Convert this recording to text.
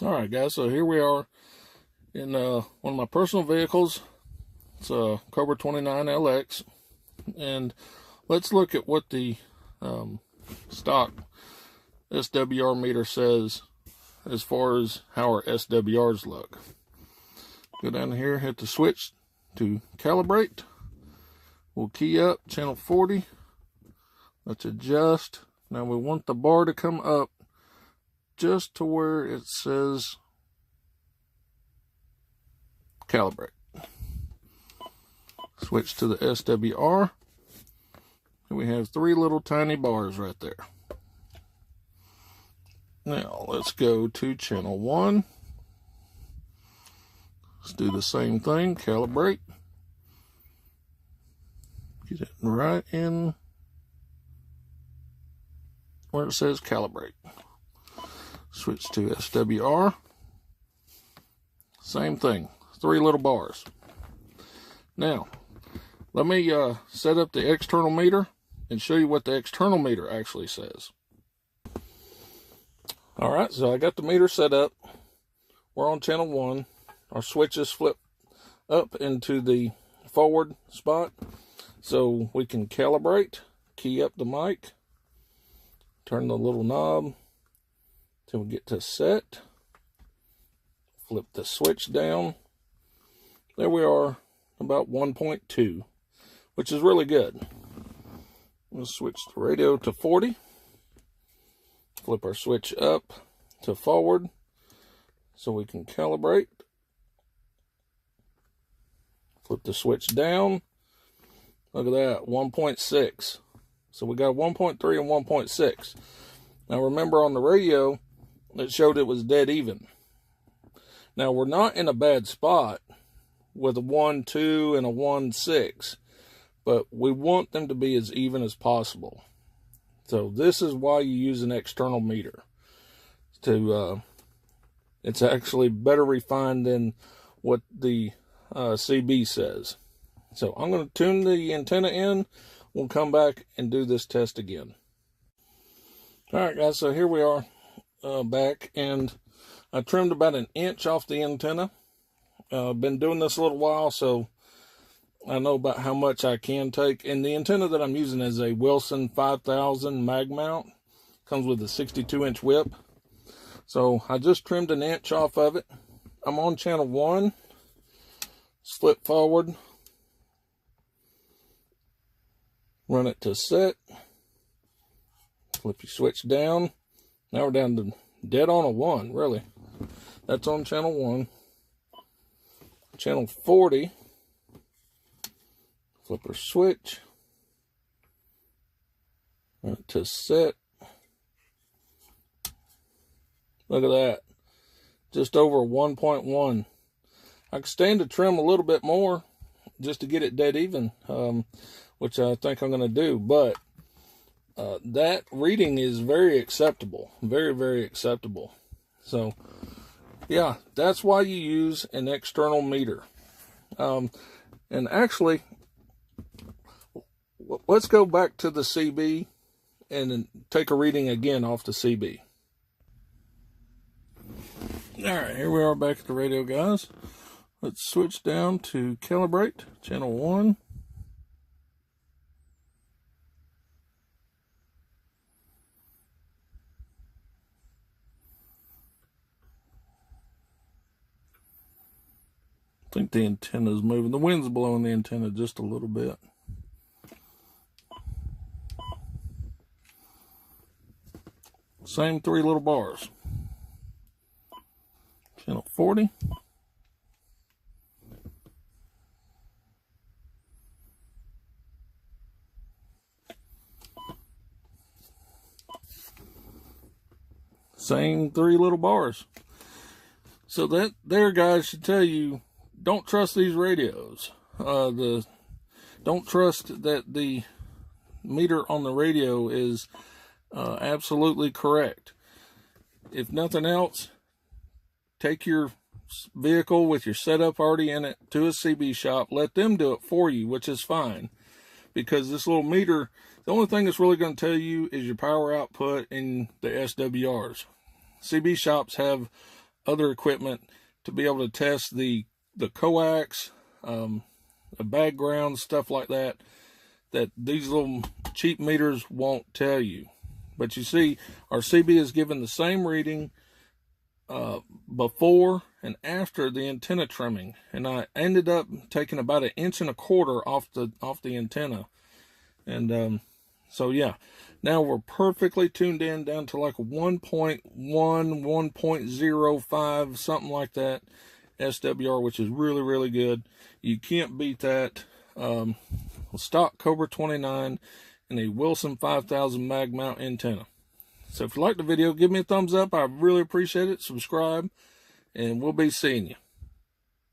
All right, guys, so here we are in one of my personal vehicles. It's a Cobra 29LX, and let's look at what the stock SWR meter says as far as how our SWRs look. Go down here, hit the switch to calibrate. We'll key up channel 40. Let's adjust. Now we want the bar to come up just to where it says calibrate. Switch to the SWR, and we have three little tiny bars right there. Now let's go to channel 1. Let's do the same thing, calibrate. Get it right in where it says calibrate. Switch to SWR. Same thing, three little bars. Now, let me set up the external meter and show you what the external meter actually says. All right, so I got the meter set up. We're on channel 1. Our switches flip up into the forward spot so we can calibrate, key up the mic, turn the little knob till we get to set, flip the switch down. There we are, about 1.2, which is really good. We'll switch the radio to 40, flip our switch up to forward so we can calibrate, flip the switch down. Look at that, 1.6. So we got 1.3 and 1.6. Now remember, on the radio it showed it was dead even. Now we're not in a bad spot with a 1.2 and a 1.6, but we want them to be as even as possible. So this is why you use an external meter. It's actually better refined than what the CB says. So I'm going to tune the antenna in. We'll come back and do this test again. All right, guys, so here we are back, and I trimmed about 1 inch off the antenna. I've been doing this a little while, so I know about how much I can take. And the antenna that I'm using is a Wilson 5000 mag mount. Comes with a 62-inch whip. So I just trimmed 1 inch off of it. I'm on channel 1. Flip forward. Run it to set. Flip your switch down. Now we're down to dead on a 1, really. That's on channel 1. Channel 40. Flip our switch. Run it to set. Look at that. Just over 1.1. I can stand to trim a little bit more just to get it dead even, which I think I'm going to do. But that reading is very acceptable. Very, very acceptable. So, yeah, that's why you use an external meter. And actually, let's go back to the CB and take a reading again off the CB. All right, here we are back at the radio, guys. Let's switch down to calibrate, channel 1. I think the antenna's moving. The wind's blowing the antenna just a little bit. Same three little bars. Channel 40. Same three little bars. So that there, guys, should tell you, don't trust these radios. Don't trust that the meter on the radio is absolutely correct. If nothing else, take your vehicle with your setup already in it to a CB shop. Let them do it for you, which is fine. Because this little meter, the only thing it's really going to tell you is your power output and the SWRs. CB shops have other equipment to be able to test the coax, the background, stuff like that, that these little cheap meters won't tell you. But you see, our CB is given the same reading before and after the antenna trimming, and I ended up taking about 1.25 inches off the antenna. And so yeah, now we're perfectly tuned in down to like 1.1, 1.05, something like that SWR, which is really, really good. You can't beat that. Stock Cobra 29 and a Wilson 5000 mag mount antenna. So if you like the video, give me a thumbs up. I really appreciate it. Subscribe, and we'll be seeing you.